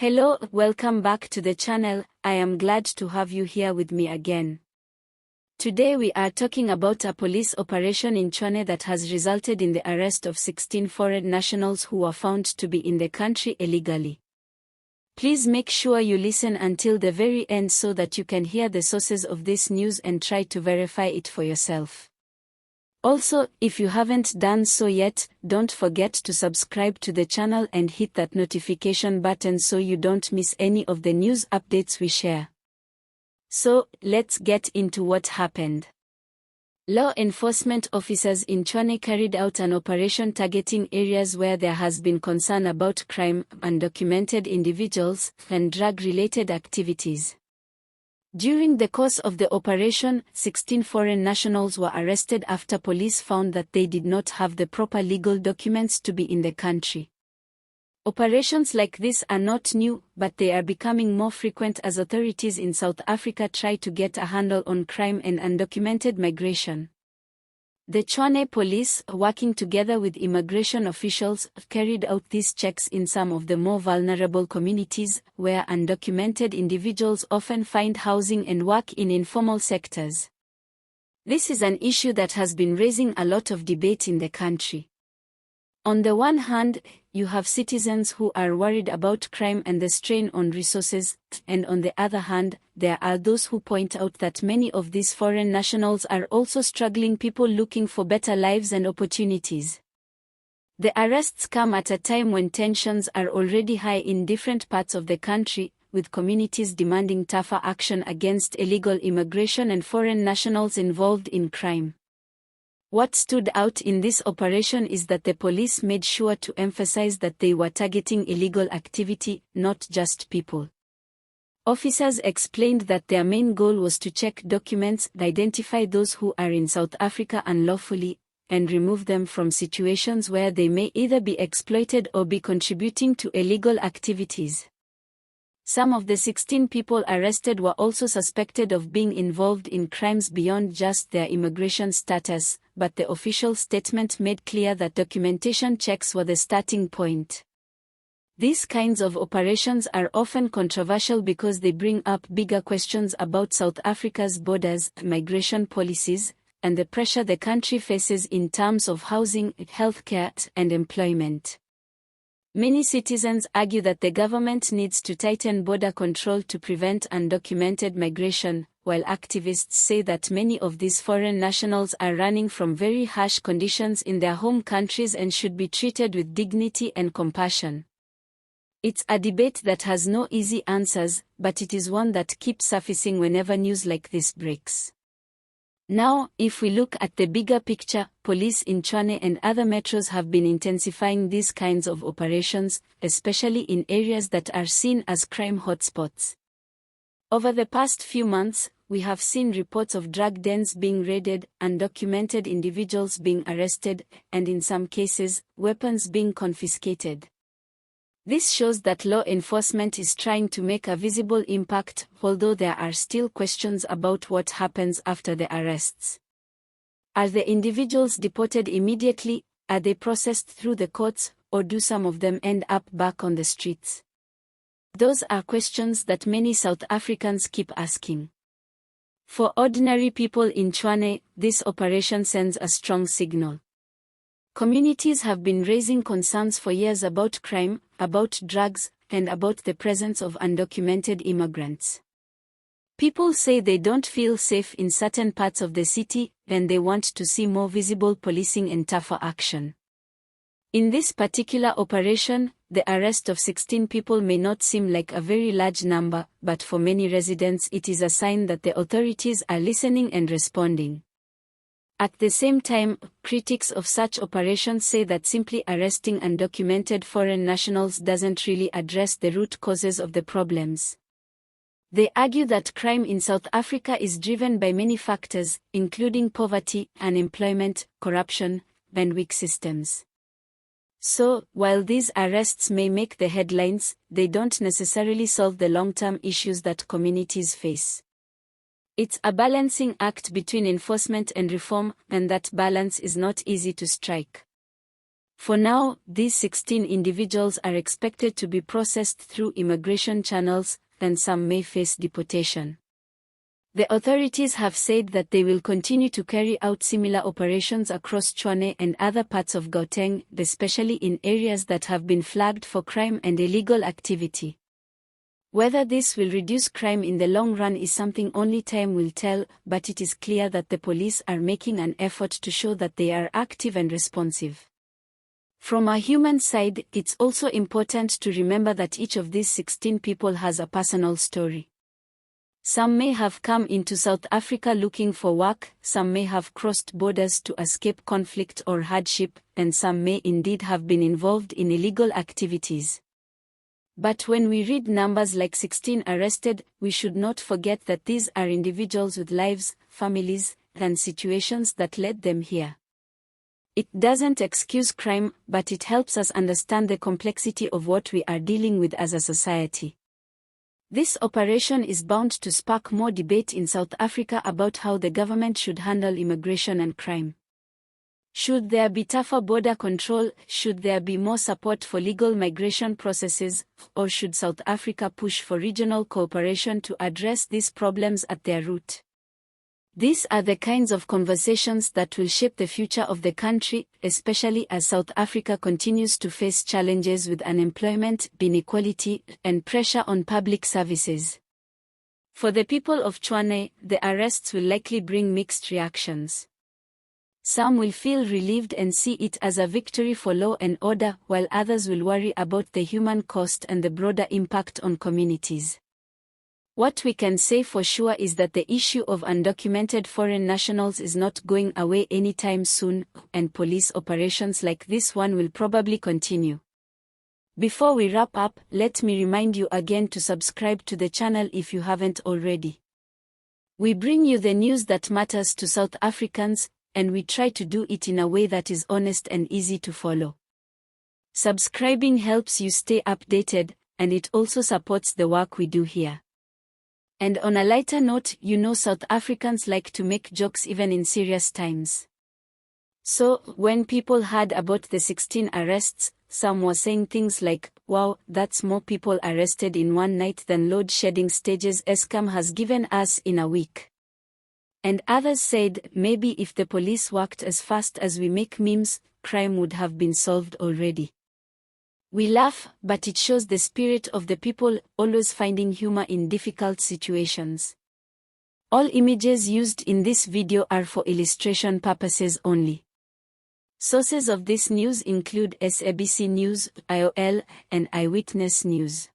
Hello, welcome back to the channel. I am glad to have you here with me again. Today we are talking about a police operation in Tshwane that has resulted in the arrest of 16 foreign nationals who were found to be in the country illegally. Please make sure you listen until the very end so that you can hear the sources of this news and try to verify it for yourself. Also, if you haven't done so yet, don't forget to subscribe to the channel and hit that notification button so you don't miss any of the news updates we share. So, let's get into what happened. Law enforcement officers in Tshwane carried out an operation targeting areas where there has been concern about crime, undocumented individuals, and drug-related activities. During the course of the operation, 16 foreign nationals were arrested after police found that they did not have the proper legal documents to be in the country. Operations like this are not new, but they are becoming more frequent as authorities in South Africa try to get a handle on crime and undocumented migration. The Tshwane police, working together with immigration officials, carried out these checks in some of the more vulnerable communities, where undocumented individuals often find housing and work in informal sectors. This is an issue that has been raising a lot of debate in the country. On the one hand, you have citizens who are worried about crime and the strain on resources, and on the other hand, there are those who point out that many of these foreign nationals are also struggling people looking for better lives and opportunities. The arrests come at a time when tensions are already high in different parts of the country, with communities demanding tougher action against illegal immigration and foreign nationals involved in crime. What stood out in this operation is that the police made sure to emphasize that they were targeting illegal activity, not just people. Officers explained that their main goal was to check documents, identify those who are in South Africa unlawfully, and remove them from situations where they may either be exploited or be contributing to illegal activities. Some of the 16 people arrested were also suspected of being involved in crimes beyond just their immigration status, but the official statement made clear that documentation checks were the starting point. These kinds of operations are often controversial because they bring up bigger questions about South Africa's borders, migration policies, and the pressure the country faces in terms of housing, healthcare, and employment. Many citizens argue that the government needs to tighten border control to prevent undocumented migration, while activists say that many of these foreign nationals are running from very harsh conditions in their home countries and should be treated with dignity and compassion. It's a debate that has no easy answers, but it is one that keeps surfacing whenever news like this breaks. Now, if we look at the bigger picture, police in Tshwane and other metros have been intensifying these kinds of operations, especially in areas that are seen as crime hotspots. Over the past few months, we have seen reports of drug dens being raided, undocumented individuals being arrested, and in some cases, weapons being confiscated. This shows that law enforcement is trying to make a visible impact, although there are still questions about what happens after the arrests. Are the individuals deported immediately, are they processed through the courts, or do some of them end up back on the streets? Those are questions that many South Africans keep asking. For ordinary people in Tshwane, this operation sends a strong signal. Communities have been raising concerns for years about crime, about drugs, and about the presence of undocumented immigrants. People say they don't feel safe in certain parts of the city, and they want to see more visible policing and tougher action. In this particular operation, the arrest of 16 people may not seem like a very large number, but for many residents it is a sign that the authorities are listening and responding. At the same time, critics of such operations say that simply arresting undocumented foreign nationals doesn't really address the root causes of the problems. They argue that crime in South Africa is driven by many factors, including poverty, unemployment, corruption, and weak systems. So, while these arrests may make the headlines, they don't necessarily solve the long-term issues that communities face. It's a balancing act between enforcement and reform, and that balance is not easy to strike. For now, these 16 individuals are expected to be processed through immigration channels, and some may face deportation. The authorities have said that they will continue to carry out similar operations across Tshwane and other parts of Gauteng, especially in areas that have been flagged for crime and illegal activity. Whether this will reduce crime in the long run is something only time will tell, but it is clear that the police are making an effort to show that they are active and responsive. From a human side, it's also important to remember that each of these 16 people has a personal story. Some may have come into South Africa looking for work, some may have crossed borders to escape conflict or hardship, and some may indeed have been involved in illegal activities. But when we read numbers like 16 arrested, we should not forget that these are individuals with lives, families, and situations that led them here. It doesn't excuse crime, but it helps us understand the complexity of what we are dealing with as a society. This operation is bound to spark more debate in South Africa about how the government should handle immigration and crime. Should there be tougher border control? Should there be more support for legal migration processes? Or should South Africa push for regional cooperation to address these problems at their root? These are the kinds of conversations that will shape the future of the country, especially as South Africa continues to face challenges with unemployment, inequality, and pressure on public services. For the people of Tshwane, the arrests will likely bring mixed reactions. Some will feel relieved and see it as a victory for law and order, while others will worry about the human cost and the broader impact on communities. What we can say for sure is that the issue of undocumented foreign nationals is not going away anytime soon, and police operations like this one will probably continue. Before we wrap up, let me remind you again to subscribe to the channel if you haven't already. We bring you the news that matters to South Africans, and we try to do it in a way that is honest and easy to follow. Subscribing helps you stay updated, and it also supports the work we do here. And on a lighter note, South Africans like to make jokes even in serious times. So, when people heard about the 16 arrests, some were saying things like, "Wow, that's more people arrested in one night than load-shedding stages Eskom has given us in a week." And others said, maybe if the police worked as fast as we make memes, crime would have been solved already. We laugh, but it shows the spirit of the people, always finding humor in difficult situations. All images used in this video are for illustration purposes only. Sources of this news include SABC News, IOL, and Eyewitness News.